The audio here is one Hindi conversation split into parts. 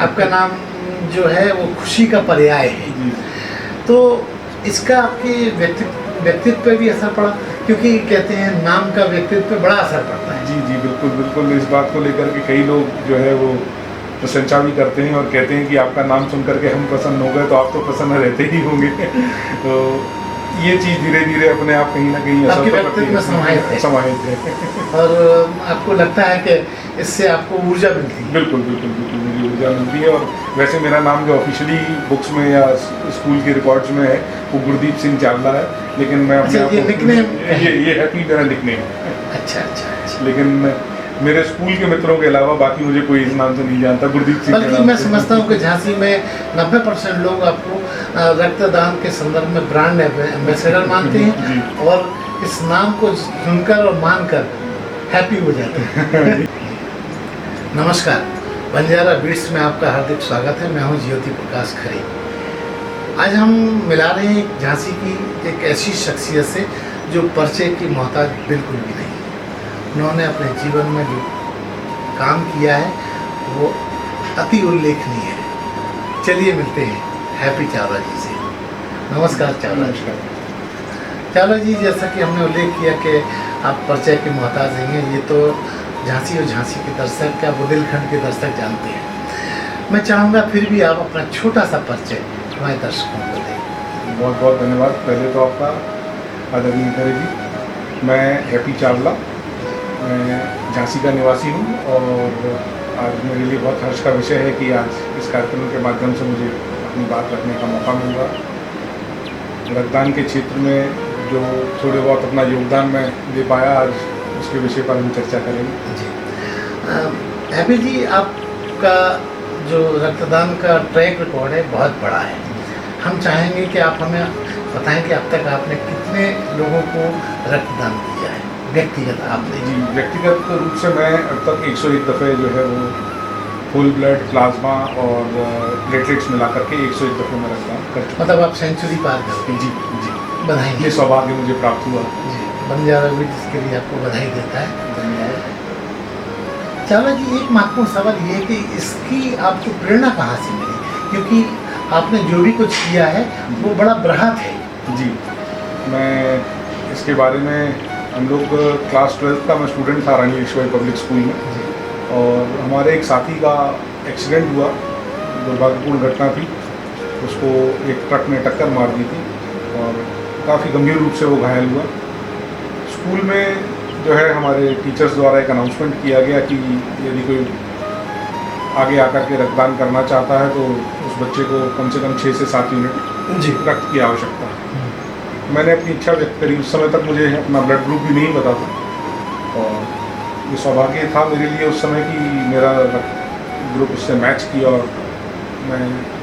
आपका नाम जो है वो खुशी का पर्याय है। जी तो इसका आपके व्यक्तित्व पे भी असर पड़ा, क्योंकि कहते हैं नाम का व्यक्तित्व पे बड़ा असर पड़ता है। जी जी बिल्कुल बिल्कुल। इस बात को लेकर के कई लोग जो है वो प्रशंसा भी करते हैं और कहते हैं कि आपका नाम सुन करके हम प्रसन्न हो गए, तो आप तो प्रसन्न रहते ही होंगे। तो ये चीज़ धीरे धीरे अपने आप कहीं ना कहीं आपके असर व्यक्तित्व में समाहित है। और आपको लगता है कि इससे आपको ऊर्जा मिलती है। बिल्कुल बिल्कुल बिल्कुल मुझे ऊर्जा मिलती है। और वैसे मेरा नाम जो ऑफिशियली बुक्स में या स्कूल के रिकॉर्ड्स में है वो गुरदीप सिंह चावला है, लेकिन मैं अपने अच्छा, आप ये को निकनेम ये हैप्पी मेरा निकनेम है। अच्छा अच्छा अच्छा। लेकिन मेरे स्कूल के मित्रों के अलावा बाकी मुझे कोई इस नाम से नहीं जानता, गुरदीप सिंह के बल्कि नाम मैं से। समझता हूँ कि झांसी में 90% लोग आपको रक्तदान के संदर्भ में ब्रांड एम्बेसडर मानते हैं जी। और इस नाम को सुनकर और मानकर हैप्पी हो जाते हैं। नमस्कार, बंजारा बीट्स में आपका हार्दिक स्वागत है। मैं हूं ज्योति प्रकाश खरे। आज हम मिला रहे हैं झांसी की एक ऐसी शख्सियत से जो परिचय की मोहताज बिल्कुल भी नहीं है। उन्होंने अपने जीवन में जो काम किया है वो अति उल्लेखनीय है। चलिए मिलते हैं हैप्पी चावला जी से। नमस्कार चावला जी। चावला जी, जैसा कि हमने उल्लेख किया कि आप परिचय के मोहताज नहीं हैं, ये तो झांसी और झांसी के दर्शक क्या बुंदेलखंड के दर्शक जानते हैं। मैं चाहूँगा फिर भी आप अपना छोटा सा परिचय हमारे दर्शकों को दें। बहुत बहुत धन्यवाद पहले तो आपका आदरणीय खरे जी। मैं हैप्पी चावला, मैं झांसी का निवासी हूँ और आज मेरे लिए बहुत हर्ष का विषय है कि आज इस कार्यक्रम के माध्यम से मुझे अपनी बात रखने का मौका मिल रहा। रक्तदान के क्षेत्र में जो थोड़े बहुत अपना योगदान मैं दे पाया, आज उसके विषय पर हम चर्चा करेंगे। जी हैप्पी जी, आपका जो रक्तदान का ट्रैक रिकॉर्ड है बहुत बड़ा है। हम चाहेंगे कि आप हमें बताएं कि अब तक आपने कितने लोगों को रक्तदान किया है व्यक्तिगत आपने। जी, व्यक्तिगत रूप से मैं अब तक 101 दफ़े जो है वो फुल ब्लड, प्लाज्मा और प्लेटलेट्स मिला करके 101 दफ़े मैं रक्तदान कर चुका। मतलब आप सेंचुरी पार कर गए। जी जी, बधाई। ये सौभाग्य मुझे प्राप्त हुआ। जी, बंजारा बीट इसके लिए आपको बधाई देता है। धन्यवाद। चावला जी, एक महत्वपूर्ण सवाल ये है कि इसकी आपको प्रेरणा कहाँ से मिली, क्योंकि आपने जो भी कुछ किया है वो बड़ा बृहत है। जी, मैं इसके बारे में हम लोग क्लास 12 का मैं स्टूडेंट था रानी लक्ष्मीबाई पब्लिक स्कूल में, और हमारे एक साथी का एक्सीडेंट हुआ, दुर्भाग्यपूर्ण घटना थी। उसको एक ट्रक ने टक्कर मार दी थी और काफ़ी गंभीर रूप से वो घायल हुआ। स्कूल में जो है हमारे टीचर्स द्वारा एक अनाउंसमेंट किया गया कि यदि कोई आगे आकर के रक्तदान करना चाहता है तो उस बच्चे को कम से कम 6 से 7 यूनिट रक्त की आवश्यकता है। मैंने अपनी इच्छा व्यक्त करी। उस समय तक मुझे अपना ब्लड ग्रुप भी नहीं पता था और ये सौभाग्य था मेरे लिए उस समय कि मेरा रक्त ग्रुप उससे मैच किया और मैं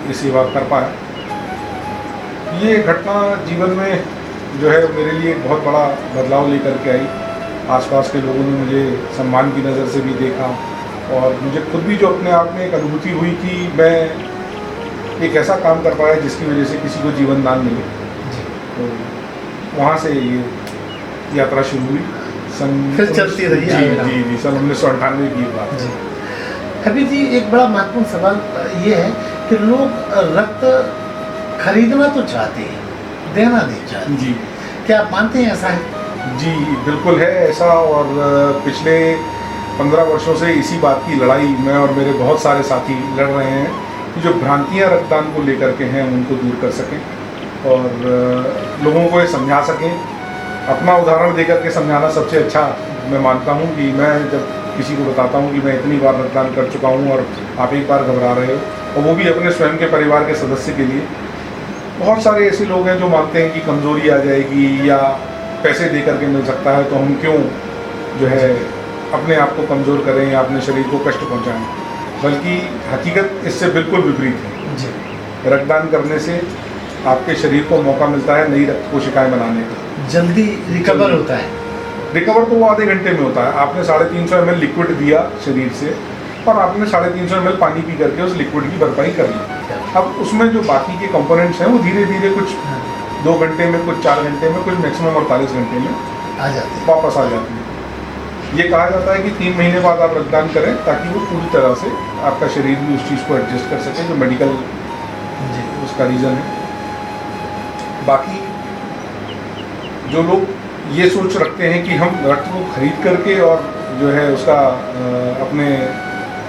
ये सेवा कर पाया। ये घटना जीवन में जो है मेरे लिए एक बहुत बड़ा बदलाव लेकर के आई। आसपास के लोगों ने मुझे सम्मान की नज़र से भी देखा और मुझे खुद भी जो अपने आप में एक अनुभूति हुई कि मैं एक ऐसा काम कर पाया जिसकी वजह से किसी को जीवन दान मिले। तो वहाँ से ये यात्रा शुरू हुई। फिर चलती रही। जी जी, सन 1998 की बात है। हैप्पी जी, एक बड़ा महत्वपूर्ण सवाल ये है कि लोग रक्त खरीदना तो चाहते हैं, देना नहीं चाहते। जी, क्या आप मानते हैं ऐसा है? जी बिल्कुल है ऐसा। और पिछले 15 वर्षों से इसी बात की लड़ाई मैं और मेरे बहुत सारे साथी लड़ रहे हैं कि जो भ्रांतियाँ रक्तदान को लेकर के हैं उनको दूर कर सकें और लोगों को ये समझा सकें। अपना उदाहरण देकर के समझाना सबसे अच्छा मैं मानता हूँ कि मैं जब किसी को बताता हूँ कि मैं इतनी बार रक्तदान कर चुका हूँ और आप एक बार घबरा रहे हो, और वो भी अपने स्वयं के परिवार के सदस्य के लिए। बहुत सारे ऐसे लोग हैं जो मानते हैं कि कमज़ोरी आ जाएगी या पैसे दे करके मिल सकता है, तो हम क्यों जो है अपने आप को कमज़ोर करें या अपने शरीर को कष्ट पहुंचाएं। बल्कि हकीकत इससे बिल्कुल विपरीत है। जी। रक्तदान करने से आपके शरीर को मौका मिलता है नई रक्त कोशिकाएं बनाने का। जल्दी रिकवर होता है। रिकवर तो वो आधे घंटे में होता है। आपने 350 ml लिक्विड दिया शरीर से और आपने 350 ml पानी पी करके उस लिक्विड की भरपाई कर ली। अब उसमें जो बाकी के कंपोनेंट्स हैं वो धीरे धीरे कुछ 2 घंटे में, कुछ 4 घंटे में, कुछ मैक्सिमम 48 घंटे में आ जाते हैं। वापस आ जाती है। ये कहा जाता है कि 3 महीने बाद आप रक्तदान करें ताकि वो पूरी तरह से आपका शरीर भी उस चीज़ को एडजस्ट कर सके, जो मेडिकल जी उसका रीज़न है। बाकी जो लोग ये सोच रखते हैं कि हम रक्त को खरीद करके और जो है उसका अपने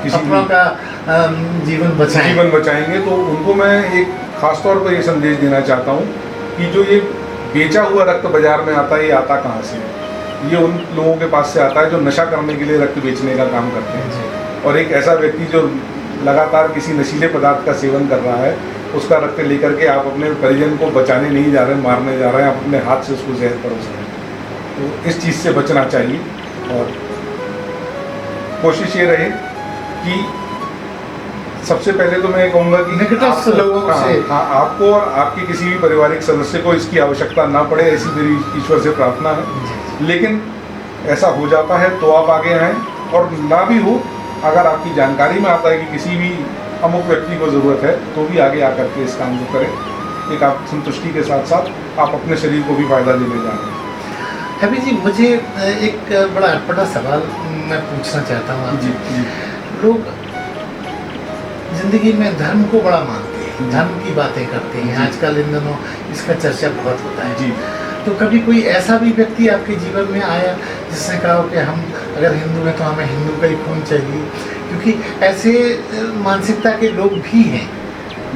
किसी अपनों का जीवन बचाएंगे, तो उनको मैं एक खास तौर पर ये संदेश देना चाहता हूँ कि जो ये बेचा हुआ रक्त बाजार में आता है, ये आता कहाँ से है? ये उन लोगों के पास से आता है जो नशा करने के लिए रक्त बेचने का काम करते हैं। और एक ऐसा व्यक्ति जो लगातार किसी नशीले पदार्थ का सेवन कर रहा है, उसका रक्त लेकर के आप अपने परिजन को बचाने नहीं जा रहे, मारने जा रहे हैं, आप अपने हाथ से उसको जहर परोस रहे हैं। तो इस चीज़ से बचना चाहिए और कोशिश ये रहे कि सबसे पहले तो मैं कहूँगा कि निकटस्थ लोगों से आपको और आपके किसी भी पारिवारिक सदस्य को इसकी आवश्यकता ना पड़े, ऐसी मेरी ईश्वर से प्रार्थना है। लेकिन ऐसा हो जाता है तो आप आगे आएँ, और ना भी हो, अगर आपकी जानकारी में आता है कि किसी भी अमुक व्यक्ति को ज़रूरत है, तो भी आगे आकर के इस काम को करें। एक आप संतुष्टि के साथ साथ आप अपने शरीर को भी फायदा देने जा रहे हैं। हैप्पी जी, मुझे एक बड़ा अटपटा सवाल मैं पूछना चाहता हूँ आपसे। जी लोग जिंदगी में धर्म को बड़ा मानते हैं, धर्म की बातें करते हैं, आजकल इन दिनों इसका चर्चा बहुत होता है जी। तो कभी कोई ऐसा भी व्यक्ति आपके जीवन में आया जिसने कहा कि हम अगर हिंदू हैं तो हमें हिंदू का ही खून चाहिए? क्योंकि ऐसे मानसिकता के लोग भी हैं।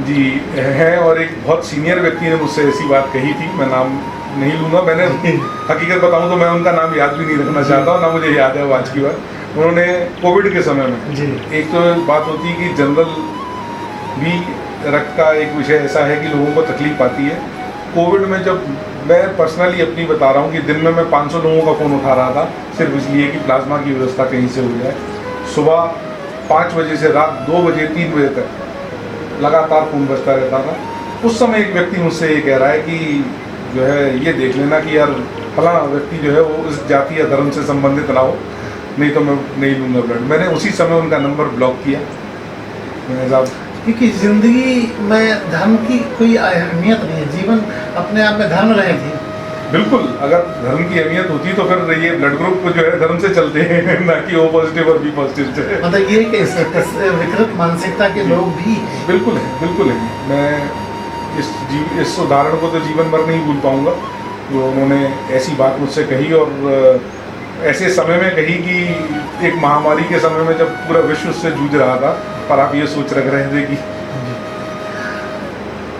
जी हैं, और एक बहुत सीनियर व्यक्ति ने मुझसे ऐसी बात कही थी, मैं नाम नहीं लूँगा। मैंने हकीकत बताऊँ तो मैं उनका नाम याद भी नहीं रखना चाहता हूँ, ना मुझे याद है वो आज की बात। उन्होंने कोविड के समय में जी एक तो बात होती है कि जनरल भी रक्त का एक विषय ऐसा है कि लोगों को तकलीफ आती है। कोविड में जब मैं पर्सनली अपनी बता रहा हूँ कि दिन में मैं 500 लोगों का फ़ोन उठा रहा था, सिर्फ इसलिए कि प्लाज्मा की व्यवस्था कहीं से हो जाए। सुबह 5 बजे से रात 2 बजे 3 बजे तक लगातार फ़ोन बजता रहता था। उस समय एक व्यक्ति मुझसे ये कह रहा है कि जो है ये देख लेना कि यार फलाना व्यक्ति जो है वो उस जाति या धर्म से संबंधित ना हो, नहीं तो मैं नहीं लूँगा ब्लड। मैंने उसी समय उनका नंबर ब्लॉक किया। मैंने साहब, क्योंकि जिंदगी में धर्म की कोई अहमियत नहीं है, जीवन अपने आप में धर्म रहे थी। बिल्कुल, अगर धर्म की अहमियत होती तो फिर ये ब्लड ग्रुप को जो है धर्म से चलते हैं, ना कि ओ पॉजिटिव और बी पॉजिटिव से। मतलब ये कि विकृत मानसिकता के लोग भी बिल्कुल है, बिल्कुल है। मैं इस उदाहरण को तो जीवन भर नहीं भूल पाऊंगा, जो उन्होंने ऐसी बात मुझसे कही, और ऐसे समय में कही कि एक महामारी के समय में जब पूरा विश्व उससे जूझ रहा था, पर आप ये सोच रख रहे थे कि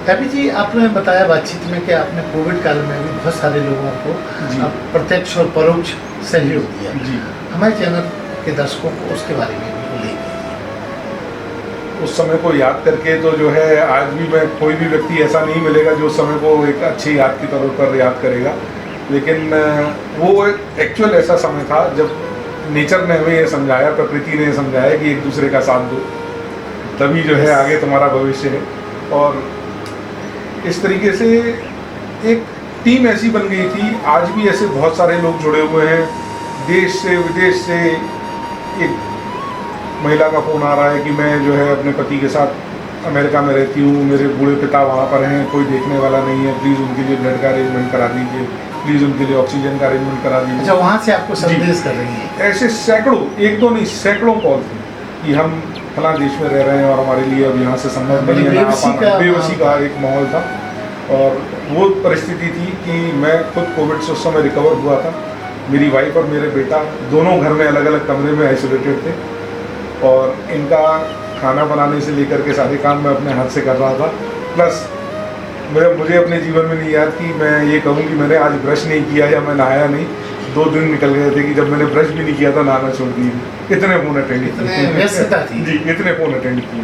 हैप्पी जी, आपने बताया बातचीत में कि आपने कोविड काल में भी बहुत सारे लोगों को प्रत्यक्ष और परोक्ष सहयोग दिया। जी। हमारे चैनल के दर्शकों को उसके बारे में भी बोलिए। उस समय को याद करके तो जो है आज भी मैं, कोई भी व्यक्ति ऐसा नहीं मिलेगा जो उस समय को एक अच्छी याद की तौर पर याद करेगा। लेकिन वो एक्चुअल ऐसा समय था जब नेचर ने हमें ये समझाया, प्रकृति ने समझाया कि एक दूसरे का साथ दो, तभी जो है आगे तुम्हारा भविष्य है। और इस तरीके से एक टीम ऐसी बन गई थी। आज भी ऐसे बहुत सारे लोग जुड़े हुए हैं, देश से विदेश से। एक महिला का फ़ोन आ रहा है कि मैं जो है अपने पति के साथ अमेरिका में रहती हूँ, मेरे बूढ़े पिता वहाँ पर हैं, कोई देखने वाला नहीं है, प्लीज़ उनके लिए ब्लड का अरेंजमेंट करा दीजिए, प्लीज़ उनके लिए ऑक्सीजन का अरेंजमेंट करा दीजिए। अच्छा, वहाँ से आपको संदेश कर रही है? ऐसे सैकड़ों, एक दो नहीं सैकड़ों कॉल थे कि हम फला देश में रह रहे हैं और हमारे लिए अब यहाँ से संभव नहीं है, बेबसी का एक माहौल था। और वो परिस्थिति थी कि मैं खुद कोविड से उस समय रिकवर हुआ था। मेरी वाइफ और मेरे बेटा दोनों घर में अलग अलग कमरे में आइसोलेटेड थे, और इनका खाना बनाने से लेकर के सारे काम मैं अपने हाथ से कर रहा था। प्लस मुझे अपने जीवन में नहीं याद कि मैं ये कहूँ कि मैंने आज ब्रश नहीं किया या मैं नहाया नहीं। 2 दिन निकल गए थे कि जब मैंने ब्रश भी नहीं किया था, नहाना छोड़ दिए। इतने फ़ोन अटेंड किए, व्यस्तता थी जी, इतने फ़ोन अटेंड किए।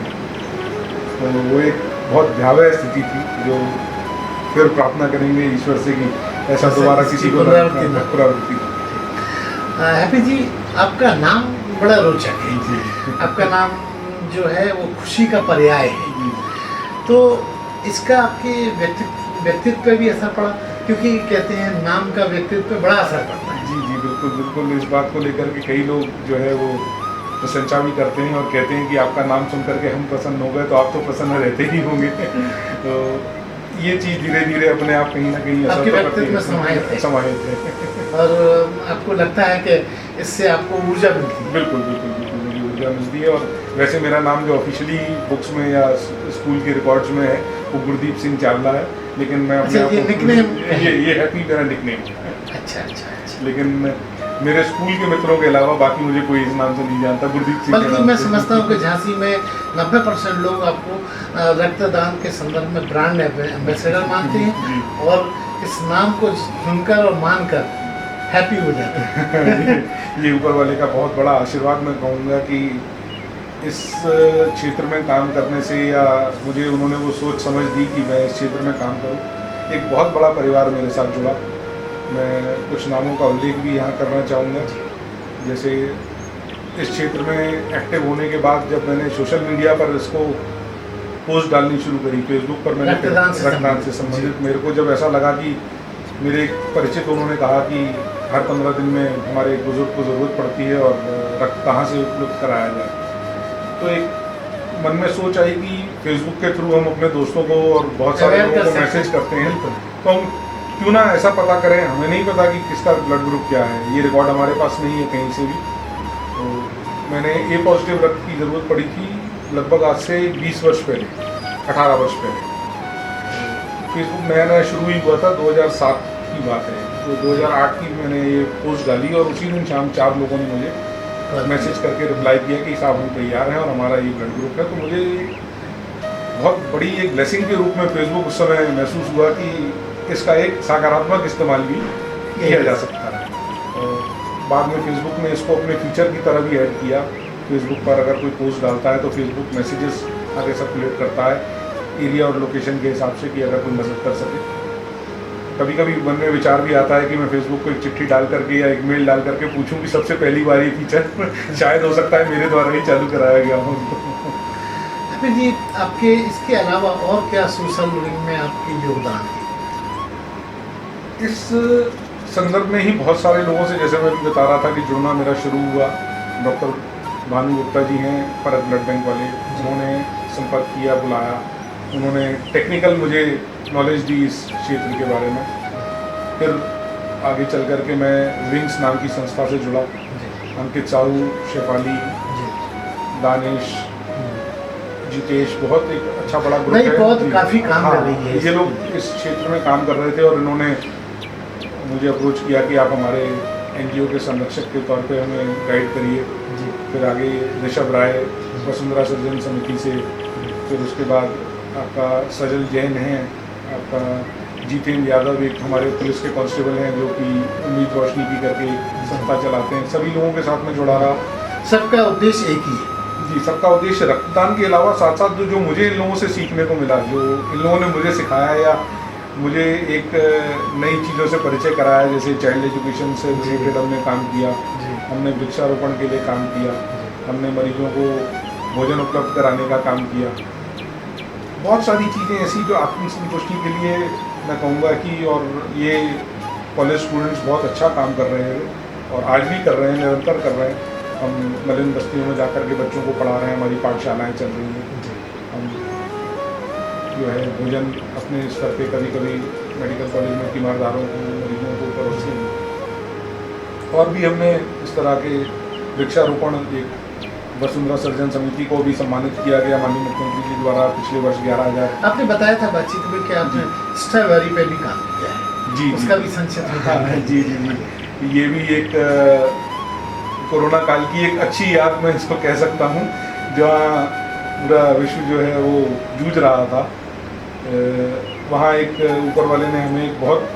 तो वो एक बहुत भयावह स्थिति थी, जो फिर प्रार्थना करेंगे ईश्वर से कि ऐसा दोबारा किसी को पुनरावृत्ति। हैप्पी जी, आपका नाम बड़ा रोचक है। आपका नाम जो है वो खुशी का पर्याय है, तो इसका आपके व्यक्तित्व पे भी असर पड़ा? क्योंकि कहते हैं नाम का व्यक्तित्व पे बड़ा असर पड़ता है। जी जी, बिल्कुल बिल्कुल। इस बात को लेकर के कई लोग जो है वो प्रशंसा भी करते हैं और कहते हैं कि आपका नाम सुन करके हम प्रसन्न हो गए, तो आप तो प्रसन्न रहते ही होंगे। तो ये चीज़ धीरे धीरे अपने आप कहीं ना कहीं असर आपके तो व्यक्तित्व करती में है। समाहित है। समाहित है। और आपको लगता है कि इससे आपको ऊर्जा मिलती है। बिल्कुल बिल्कुल बिल्कुल मुझे ऊर्जा मिलती है। और वैसे मेरा नाम जो ऑफिशियली बुक्स में या स्कूल के रिकॉर्ड्स में है वो गुरदीप सिंह चावला है, लेकिन मैं अपने अच्छा, आप ये को निकनेम ये हैप्पी मेरा निकनेम है। अच्छा अच्छा अच्छा। लेकिन मेरे स्कूल के मित्रों के अलावा बाकी मुझे कोई इस नाम से नहीं जानता, गुरदीप सिंह के बल्कि नाम मैं से। समझता हूँ कि झांसी में 90% लोग आपको रक्तदान के संदर्भ में ब्रांड एम्बेसडर मानते हैं जी। और इस नाम को सुनकर और मानकर हैप्पी हो जाते हैं। ये ऊपर वाले का बहुत बड़ा आशीर्वाद मैं कहूँगा कि इस क्षेत्र में काम करने से, या मुझे उन्होंने वो सोच समझ दी कि मैं इस क्षेत्र में काम करूँ, एक बहुत बड़ा परिवार मेरे साथ जुड़ा। मैं कुछ नामों का उल्लेख भी यहाँ करना चाहूँगा। जैसे इस क्षेत्र में एक्टिव होने के बाद जब मैंने सोशल मीडिया पर इसको पोस्ट डालनी शुरू करी, फेसबुक पर मैंने रक्तदान से संबंधित, मेरे को जब ऐसा लगा कि मेरे एक परिचित उन्होंने कहा कि हर 15 दिन में हमारे एक बुजुर्ग को ज़रूरत पड़ती है और रक्त कहाँ से उपलब्ध कराया जाए, तो एक मन में सोच आई कि फेसबुक के थ्रू हम अपने दोस्तों को और बहुत सारे Aware लोगों कर को सकते मैसेज हैं। करते हैं, बिल्कुल। तो हम क्यों ना ऐसा पता करें। हमें नहीं पता कि किसका ब्लड ग्रुप क्या है, ये रिकॉर्ड हमारे पास नहीं है कहीं से भी। तो मैंने ए पॉजिटिव रक्त की ज़रूरत पड़ी थी लगभग आज से 20 वर्ष पहले, 18 वर्ष पहले। फेसबुक नया नया शुरू ही हुआ था, 2007 की बात है। तो 2008 की मैंने ये पोस्ट डाली और उसी दिन शाम 4 लोगों ने मुझे मैसेज करके रिप्लाई किया कि साहब हम तैयार हैं और हमारा ये ब्लड ग्रुप है। तो मुझे बहुत बड़ी एक ब्लेसिंग के रूप में फेसबुक उस समय महसूस हुआ कि इसका एक सकारात्मक इस्तेमाल भी किया जा सकता है। और बाद में फेसबुक ने इसको अपने फीचर की तरह भी ऐड किया। फेसबुक पर अगर कोई पोस्ट डालता है तो फेसबुक मैसेजेस आगे सर्कुलेट करता है एरिया और लोकेशन के हिसाब से कि अगर कोई मदद कर सके। कभी कभी मन में विचार भी आता है कि मैं फेसबुक को एक चिट्ठी डाल करके या एक मेल डाल करके पूछूं कि सबसे पहली बार ये फीचर शायद हो सकता है मेरे द्वारा ही चालू कराया गया हो। हैप्पी जी, आपके इसके अलावा और क्या सोशल लिंक में आपकी योगदान है? इस संदर्भ में ही बहुत सारे लोगों से, जैसे मैं भी बता रहा था कि जुड़ना मेरा शुरू हुआ। डॉक्टर भानु गुप्ता जी हैं परत ब्लड बैंक वाले, उन्होंने संपर्क किया, बुलाया, उन्होंने टेक्निकल मुझे नॉलेज दी इस क्षेत्र के बारे में। फिर आगे चल कर के मैं विंग्स नाम की संस्था से जुड़ा। अंकित साहू, शेफाली, दानिश, जितेश, बहुत एक अच्छा बड़ा ग्रुप नहीं, है। बहुत जी। काफ़ी काम हाँ, कर रही है ये लोग इस क्षेत्र में काम कर रहे थे और इन्होंने मुझे अप्रोच किया कि आप हमारे एनजीओ के संरक्षक के तौर पे हमें गाइड करिए। फिर आगे ऋषभ राय वसुंधरा सर्जन समिति से, फिर उसके बाद आपका सजल जैन है, आपका जितेंद्र यादव एक हमारे पुलिस के कांस्टेबल हैं जो कि उम्मीद रोशनी की करके एक संस्था चलाते हैं। सभी लोगों के साथ में जुड़ा रहा। सबका उद्देश्य एक ही है। जी, सबका उद्देश्य रक्तदान के अलावा साथ साथ जो मुझे इन लोगों से सीखने को मिला, जो इन लोगों ने मुझे सिखाया या मुझे एक नई चीज़ों से परिचय कराया, जैसे चाइल्ड एजुकेशन से रिलेटेड हमने काम किया, हमने वृक्षारोपण के लिए काम किया, हमने मरीजों को भोजन उपलब्ध कराने का काम किया। बहुत सारी चीज़ें ऐसी जो आत्मसंतुष्टि के लिए मैं कहूँगा कि, और ये कॉलेज स्टूडेंट्स बहुत अच्छा काम कर रहे हैं और आज भी कर रहे हैं, निरंतर कर रहे हैं। हम मलिन बस्तियों में जाकर के बच्चों को पढ़ा रहे हैं, हमारी पाठशालाएँ चल रही हैं। हम जो है भोजन अपने स्तर पे कभी कभी मेडिकल कॉलेज में तीमारदारों को, मरीजों को परोसते हैं। और भी हमने इस तरह के वृक्षारोपण, एक वसुंधरा सर्जन समिति को भी सम्मानित किया गया माननीय मुख्यमंत्री जी द्वारा पिछले वर्ष 11,000। आपने बताया था बातचीत में कि आपने स्ट्रॉबेरी पे भी काम किया है। जी, उसका भी संक्षिप्त में हाँ, जी जी जी, ये भी एक कोरोना काल की एक अच्छी याद मैं इसको कह सकता हूँ, जहाँ पूरा विश्व जो है वो जूझ रहा था। वहाँ एक ऊपर वाले ने हमें एक बहुत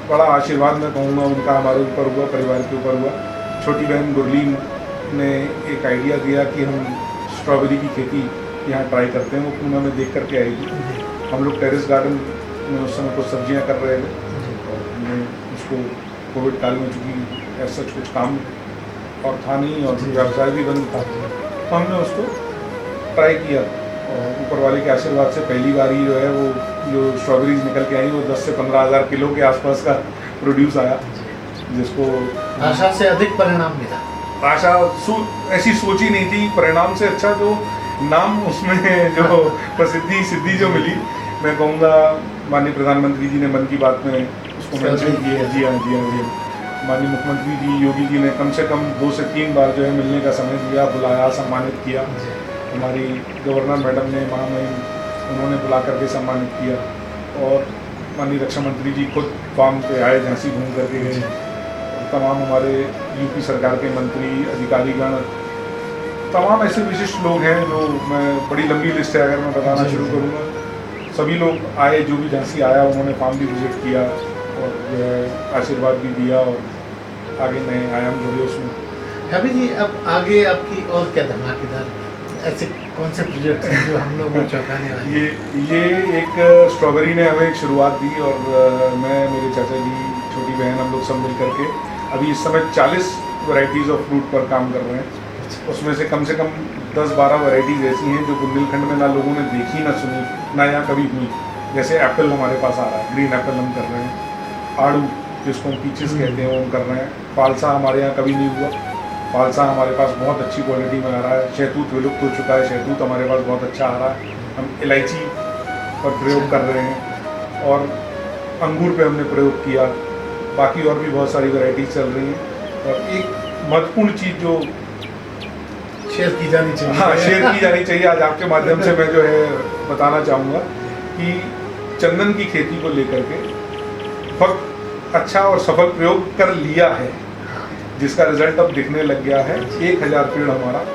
बड़ा आशीर्वाद मैं कहूँगा उनका हमारे ऊपर हुआ, परिवार के ऊपर हुआ। छोटी बहन गुरलीन ने एक आइडिया दिया कि हम स्ट्रॉबेरी की खेती यहाँ ट्राई करते हैं। वो पूना में देख करके आई थी। हम लोग टेरेस गार्डन में उस समय कुछ सब्जियाँ कर रहे थे और हमने उसको कोविड काल में, चूँकि ऐसा कुछ काम और था नहीं और व्यवसाय भी बंद था, तो हमने उसको ट्राई किया। और ऊपर वाले के आशीर्वाद से पहली बार ही जो है वो जो स्ट्रॉबेरीज निकल के आई वो 10 से 15,000 किलो के आसपास का प्रोड्यूस आया, जिसको आशा से अधिक परिणाम मिला। आशा ऐसी सोची नहीं थी। परिणाम से अच्छा जो नाम उसमें जो प्रसिद्धि सिद्धि जो मिली, मैं कहूँगा माननीय प्रधानमंत्री जी ने मन की बात में उसको मेंशन किया है। जी हाँ, जी हाँ, जी हाँ। माननीय मुख्यमंत्री जी योगी जी ने कम से कम 2 से 3 बार जो है मिलने का समय दिया, बुलाया, सम्मानित किया। हमारी गवर्नर मैडम ने महामहिम उन्होंने बुला करके सम्मानित किया, और माननीय रक्षा मंत्री जी खुद फार्म पे आए, झांसी घूम करके गए। और तमाम हमारे यूपी सरकार के मंत्री, अधिकारीगण, तमाम ऐसे विशिष्ट लोग हैं जो, मैं बड़ी लंबी लिस्ट है अगर मैं बताना शुरू करूँगा। सभी लोग आए, जो भी झांसी आया उन्होंने फार्म भी विजिट किया और जो है आशीर्वाद भी दिया, और आगे नए आयाम जुड़े उसमें। हैप्पी जी, अब आगे आपकी और क्या धमाकेदार ऐसे कौन से प्रोजेक्ट हैं जो हम लोग को चौंकाने वाले हैं? ये एक स्ट्रॉबेरी ने हमें एक शुरुआत दी, और मैं, मेरे चाचा जी, छोटी बहन, हम लोग सब मिल करके अभी इस समय 40 वैरायटीज़ ऑफ फ्रूट पर काम कर रहे हैं। उसमें से कम 10-12 वैरायटीज़ ऐसी हैं जो बुंदेलखंड में ना लोगों ने देखी, ना सुनी, ना यहाँ कभी हुई। जैसे एप्पल हमारे पास आ रहा है, ग्रीन एप्पल हम कर रहे हैं। आड़ू जिसको हम पीचेस कहते हैं वो हम कर रहे हैं। फालसा हमारे यहाँ कभी नहीं हुआ, फालसा हमारे पास बहुत अच्छी क्वालिटी में आ रहा है। शहतूत विलुप्त हो चुका है, शहतूत हमारे पास बहुत अच्छा आ रहा है। हम इलायची पर प्रयोग कर रहे हैं, और अंगूर पे हमने प्रयोग किया। बाकी और भी बहुत सारी वैरायटीज चल रही हैं। और एक महत्वपूर्ण चीज़ जो शेयर की जानी चाहिए, हाँ, शेयर की जानी चाहिए, आज आपके माध्यम से मैं जो है बताना चाहूँगा कि चंदन की खेती को लेकर के बहुत अच्छा और सफल प्रयोग कर लिया है, जिसका रिजल्ट अब दिखने लग गया है। 1000 पेड़ हमारा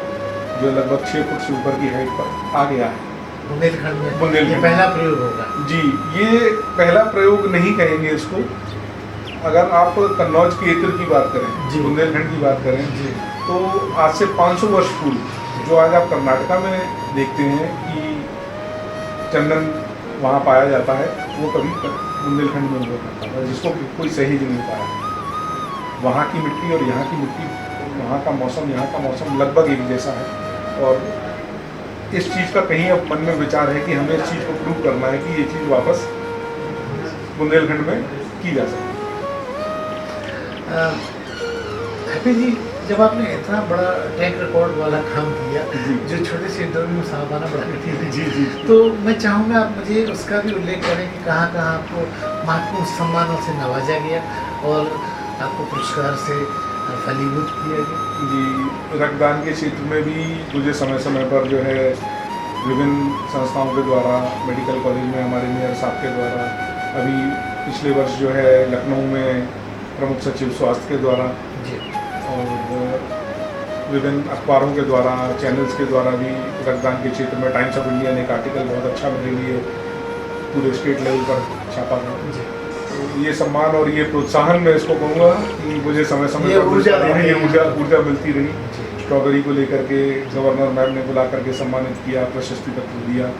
जो लगभग 6 फुट से ऊपर की हाइट पर आ गया है बुंदेलखंड में। बुंदेलखंड ये पहला प्रयोग होगा जी। ये पहला प्रयोग नहीं कहेंगे इसको। अगर आप कन्नौज के एतिर की बात करें, बुंदेलखंड की बात करें जी, तो आज से 500 वर्ष पूर्व जो आज आप कर्नाटका में देखते हैं कि चंदन वहाँ पाया जाता है, वो कभी बुंदेलखंड में हुआ करता था, जिसको कोई सहेज नहीं पाया। वहाँ की मिट्टी और यहाँ की मिट्टी, वहाँ का मौसम, यहाँ का मौसम लगभग एक जैसा है। और इस चीज़ का कहीं अब मन में विचार है कि हमें इस चीज़ को प्रूव करना है कि ये चीज़ वापस बुंदेलखंड में की जा सकती है। हैप्पी जी, जब आपने इतना बड़ा ट्रैक रिकॉर्ड वाला काम किया, जी। जो छोटे से इंटरव्यू में साहबाना बढ़ाई थी, जी जी। तो मैं चाहूँगा आप मुझे उसका भी उल्लेख करें कि कहाँ कहाँ आपको महत्वपूर्ण सम्मानों से नवाजा गया और आपको पुरस्कार से फलीभूत किया गया। जी, रक्तदान के क्षेत्र में भी मुझे समय समय पर जो है विभिन्न संस्थाओं के द्वारा, मेडिकल कॉलेज में हमारे मेयर साहब के द्वारा, अभी पिछले वर्ष जो है लखनऊ में प्रमुख सचिव स्वास्थ्य के द्वारा, जी, और विभिन्न अखबारों के द्वारा, चैनल्स के द्वारा भी रक्तदान के क्षेत्र में टाइम्स ऑफ इंडिया ने एक आर्टिकल बहुत अच्छा मेरे लिए पूरे स्टेट लेवल पर छापा था। जी, तो ये सम्मान और ये प्रोत्साहन मैं इसको कहूँगा कि मुझे समय समय ये पर ऊर्जा मिलता रहा, देती ये है। ऊर्जा मिलती रही। स्ट्रॉबेरी को लेकर के गवर्नर मैम ने बुला करके सम्मानित किया, प्रशस्ति पत्र दिया।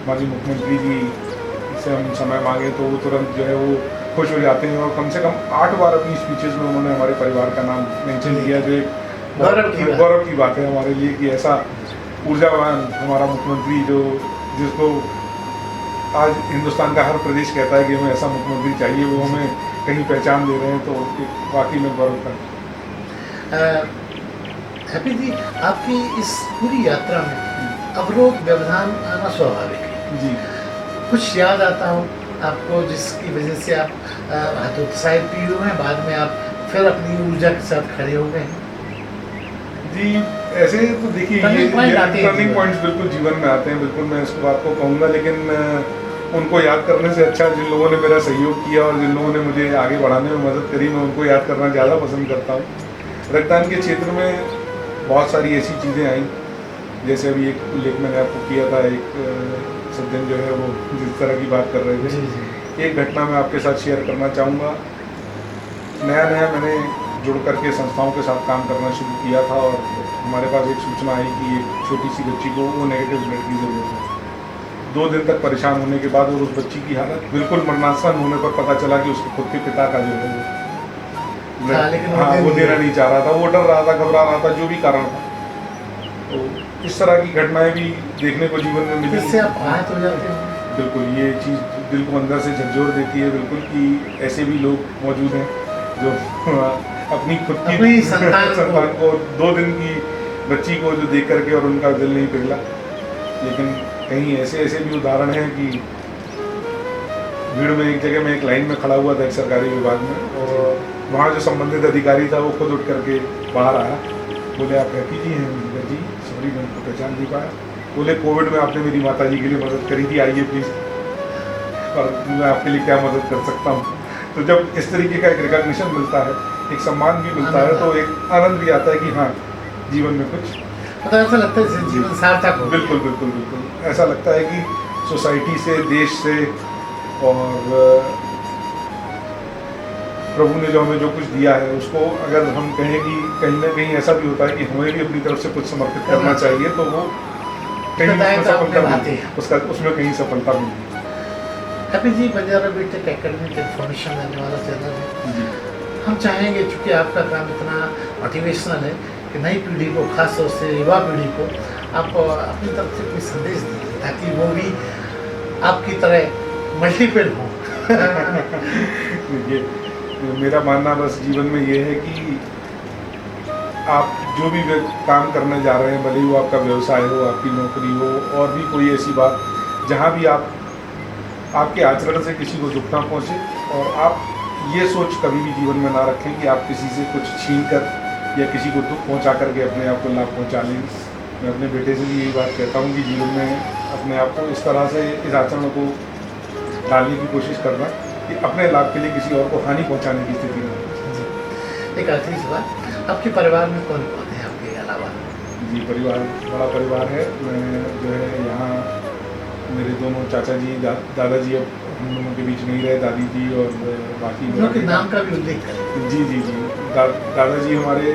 माननीय मुख्यमंत्री जी से हम समय मांगे तो वो तुरंत जो है वो खुश हो जाते हैं, और कम से कम 8 बार अपनी स्पीचेस में उन्होंने हमारे परिवार का नाम मेंशन किया, जो एक गौरव की बात है हमारे लिए कि ऐसा ऊर्जावान हमारा मुख्यमंत्री, जो जिसको आज हिंदुस्तान का हर प्रदेश कहता है कि हमें ऐसा मुख्यमंत्री चाहिए, वो हमें कहीं पहचान दे रहे हैं, तो वाकई में गौरव का। हैप्पी जी, आपकी इस पूरी यात्रा में अवरोध व्यवधान आना स्वाभाविक है जी। कुछ याद आता हो आपको जिसकी वजह से आप हतोत्साहित भी हुए हैं, बाद में आप फिर अपनी ऊर्जा के साथ खड़े हो गए हैं? जी, ऐसे तो देखिए टर्निंग पॉइंट्स बिल्कुल जीवन में आते हैं, बिल्कुल मैं इसको बात को कहूँगा, लेकिन उनको याद करने से अच्छा जिन लोगों ने मेरा सहयोग किया और जिन लोगों ने मुझे आगे बढ़ाने में मदद करी, मैं उनको याद करना ज़्यादा पसंद करता हूँ। रक्तदान के क्षेत्र में बहुत सारी ऐसी चीज़ें आई, जैसे अभी एक उल्लेख मैंने आपको किया था, एक सज्जन जो है वो जिस तरह की बात कर रहे थे, एक घटना मैं आपके साथ शेयर करना चाहूँगा। नया मैंने जुड़ करके संस्थाओं के साथ काम करना शुरू किया था, और हमारे पास एक सूचना आई कि एक छोटी सी बच्ची को वो नेगेटिव ब्लड की ज़रूरत है। 2 दिन तक परेशान होने के बाद और उस बच्ची की हालत बिल्कुल मरणासन होने पर पता चला कि उसके खुद के पिता का जो है वो देना नहीं चाह रहा था, वो डर रहा था, घबरा रहा था, जो भी कारण था। तो इस तरह की घटनाएं भी देखने को जीवन में मिली। इससे आप आहत हो जाते हैं? बिल्कुल, ये चीज़ दिल को अंदर से झकझोर देती है बिल्कुल, कि ऐसे भी लोग मौजूद हैं जो अपनी खुद की संतान को 2 दिन की बच्ची को जो देख करके और उनका दिल नहीं पिघला। लेकिन कहीं ऐसे भी उदाहरण हैं कि भीड़ में एक जगह में एक लाइन में खड़ा हुआ था एक सरकारी विभाग में, और वहाँ जो संबंधित अधिकारी था वो खुद उठ करके बाहर आया। बोले आप हैप्पी जी हैं? मैंने कहा जी सॉरी मैं उनको पहचान नहीं पाया। बोले कोविड में आपने मेरी माता जी के लिए मदद करी थी, आइए प्लीज़, और मैं आपके लिए क्या मदद कर सकता हूँ। तो जब इस तरीके का एक रिकॉग्निशन मिलता है, एक सम्मान भी मिलता है, तो एक आनंद भी आता है कि हाँ जीवन में कुछ मतलब ऐसा लगता है जैसे जीवन सार्थक हो। बिल्कुल बिल्कुल बिल्कुल ऐसा लगता है कि सोसाइटी से, देश से और प्रभु ने जो हमें जो कुछ दिया है उसको अगर हम कहें कि कहीं ना कहीं ऐसा भी होता है कि हमें भी अपनी तरफ से कुछ समर्पित करना चाहिए, तो वो कहीं उसमें सफलता मिलती है, उसमें कहीं सफलता मिलती है। हैप्पी जी, बंजारा बीटेक एकेडमिक इन्फॉर्मेशन देने वाला चैनल है। हम चाहेंगे चूँकि आपका काम इतना मोटिवेशनल है कि नई पीढ़ी को, खास तौर से युवा पीढ़ी को आप अपनी तरफ से कोई संदेश दीजिए ताकि वो भी आपकी तरह मल्टीपल हो। देखिए मेरा मानना बस जीवन में ये है कि आप जो भी काम करने जा रहे हैं, भले ही वो आपका व्यवसाय हो, आपकी नौकरी हो, और भी कोई ऐसी बात जहाँ भी आपके आचरण से किसी को दुख ना पहुँचे, और आप ये सोच कभी भी जीवन में ना रखें कि आप किसी से कुछ छीन कर या किसी को दुख पहुँचा करके अपने आप को लाभ पहुँचा लेंगे। मैं अपने बेटे से भी यही बात कहता हूँ कि जीवन में अपने आप को इस तरह से, इस आचरण को डालने की कोशिश करना कि अपने लाभ के लिए किसी और को हानि पहुँचाने की स्थिति में हो। एक आखिरी सवाल, आपके परिवार में कौन कौन है आपके अलावा? जी परिवार बड़ा परिवार है। मैं जो है यहाँ मेरे दोनों चाचा जी, दादाजी अब हम लोगों के बीच नहीं रहे, दादी जी और बाकी उनके नाम का भी उल्लेख करें। जी जी जी दादाजी हमारे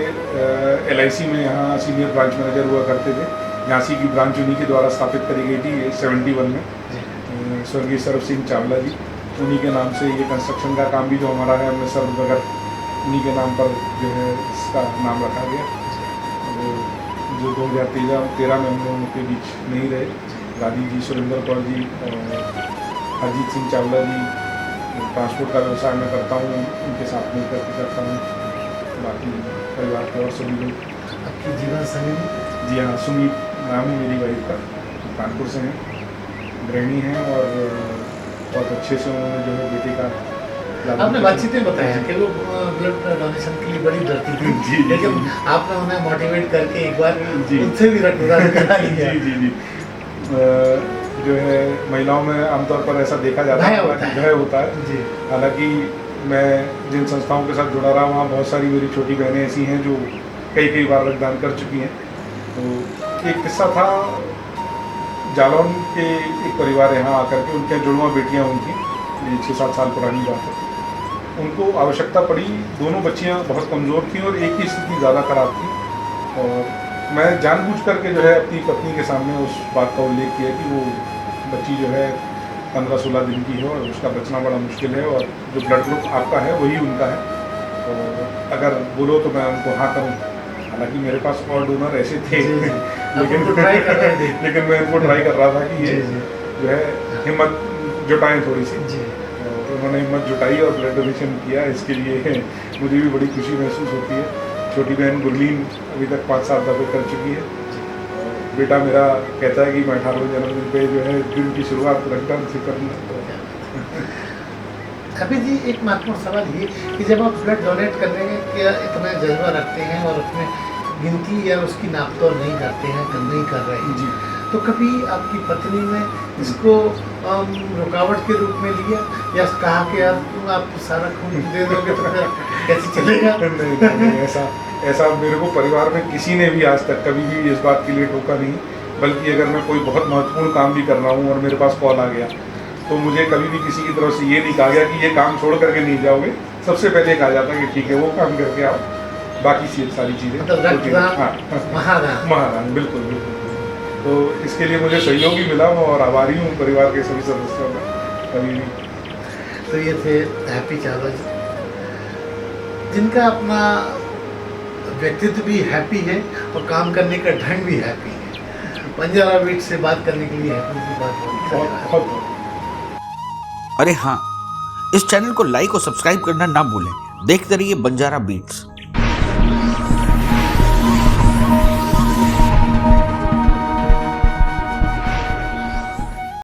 LIC में यहाँ सीनियर ब्रांच मैनेजर हुआ करते थे। झांसी की ब्रांच उन्हीं के द्वारा स्थापित करी गई थी 71 में, स्वर्गीय सर्व सिंह चावला जी। उन्हीं के नाम से ये कंस्ट्रक्शन का काम भी जो हमारा है, हमने सर्व नगर उन्हीं के नाम पर जो है इसका नाम रखा गया। जो 2013 में हम लोगों के बीच नहीं रहे, दादी जी सुरेंद्र कौर जी और अजीत सिंह चावला जी, ट्रांसपोर्ट का व्यवसाय मैं करता हूँ, उनके साथ मिल करके करता हूँ। बाकी परिवार के और सभी लोग। आपकी जीवन संगी? जी हाँ, सुमीत नाम है मेरी वाइफ का, कानपुर से हैं, गृहिणी हैं, और बहुत अच्छे से उन्होंने जो है बेटे का आपने बातचीतें बताया कि वो ब्लड डोनेशन के लिए बड़ी डरती थी, जी, लेकिन जी। आपने उन्हें मोटिवेट करके एक बार जी। उनसे भी रक्तदान करा लिया। जी जी जी जो है महिलाओं में आमतौर पर ऐसा देखा जाता है कि भय होता है। जी। हालांकि मैं जिन संस्थाओं के साथ जुड़ा रहा वहाँ बहुत सारी मेरी छोटी बहनें ऐसी हैं जो कई बार रक्तदान कर चुकी हैं। तो एक किस्सा था, जालौन के एक परिवार यहाँ आकर के, उनके जुड़वा बेटियाँ उनकी, ये 6-7 साल पुरानी बात है, उनको आवश्यकता पड़ी। दोनों बच्चियाँ बहुत कमज़ोर थीं और एक ही स्थिति ज़्यादा खराब थी, और मैं जानबूझ करके जो है अपनी पत्नी के सामने उस बात का उल्लेख किया कि वो बच्ची जो है 15-16 दिन की है और उसका बचना बड़ा मुश्किल है, और जो ब्लड ग्रुप आपका है वही उनका है, और अगर बोलो तो मैं उनको हाँ करूँ। हालांकि मेरे पास और डोनर ऐसे थे लेकिन ट्राई कर रहे थे। लेकिन मैं उनको ट्राई कर रहा था कि ये जो है हिम्मत जुटाएं थोड़ी सी। उन्होंने हिम्मत जुटाई और ब्लड डोनेशन किया। इसके लिए मुझे भी बड़ी खुशी महसूस होती है। छोटी बहन गुरलीन अभी तक 5-7 दफ़े कर चुकी है, और बेटा मेरा कहता है कि मैं 18वें जन्मदिन पे जो है दिन की शुरुआत रक्तदान से करूँगा। अभी जी एक महत्वपूर्ण सवाल ये कि जब आप ब्लड डोनेट करने के इतना जज्बा रखते हैं और उसमें गिनती या उसकी नापतोल नहीं करते हैं, नहीं कर रहे हैं जी, तो कभी आपकी पत्नी ने इसको रुकावट के रूप में लिया या कहा कि यार तुम आप सारा खून दे दोगे तो फिर कैसे चलेगा? नहीं, ऐसा मेरे को परिवार में किसी ने भी आज तक कभी भी इस बात के लिए टोका नहीं। बल्कि अगर मैं कोई बहुत महत्वपूर्ण काम भी कर रहा हूँ और मेरे पास कॉल आ गया, तो मुझे कभी भी किसी की तरफ से ये नहीं कहा गया कि ये काम छोड़ करके नहीं जाओगे। सबसे पहले कहा जाता है कि ठीक है वो काम करके आओ, बाकी सारी चीज़ें महादान बिल्कुल बिल्कुल। तो इसके लिए मुझे सहयोगी मिला और आभारी हूँ परिवार के सभी सदस्यों का कभी भी। तो ये थे हैप्पी चावला जी, जिनका अपना व्यक्तित्व भी हैप्पी है और काम करने का ढंग भी हैप्पी है। बंजारा बीट से बात करने के लिए हैप्पी की बात बहुत अरे हाँ, इस चैनल को लाइक और सब्सक्राइब करना ना भूलें। देखते रहिए बंजारा बीट्स।